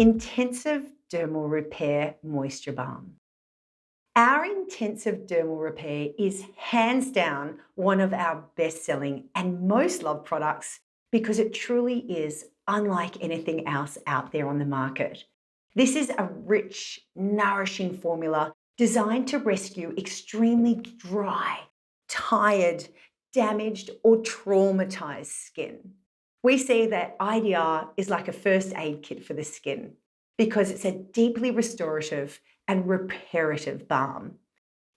Intensive Dermal Repair Moisture Balm. Our Intensive Dermal Repair is hands down one of our best-selling and most loved products because it truly is unlike anything else out there on the market. This is a rich, nourishing formula designed to rescue extremely dry, tired, damaged, or traumatized skin. We see that IDR is like a first aid kit for the skin because it's a deeply restorative and reparative balm.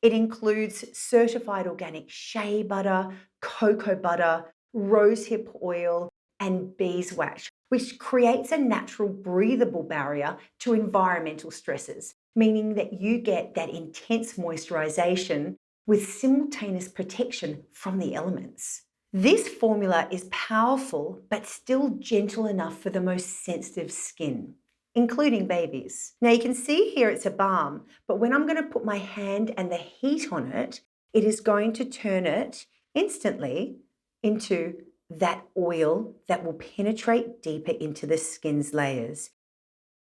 It includes certified organic shea butter, cocoa butter, rosehip oil, and beeswax, which creates a natural breathable barrier to environmental stresses, meaning that you get that intense moisturization with simultaneous protection from the elements. This formula is powerful but still gentle enough for the most sensitive skin, including babies. Now you can see here it's a balm, but when I'm going to put my hand and the heat on it, it is going to turn it instantly into that oil that will penetrate deeper into the skin's layers.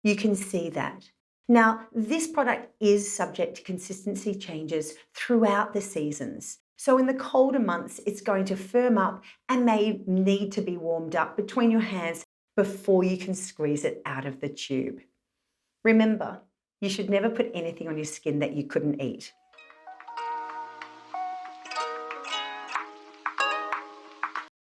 You can see that. Now, this product is subject to consistency changes throughout the seasons. So in the colder months, it's going to firm up and may need to be warmed up between your hands before you can squeeze it out of the tube. Remember, you should never put anything on your skin that you couldn't eat.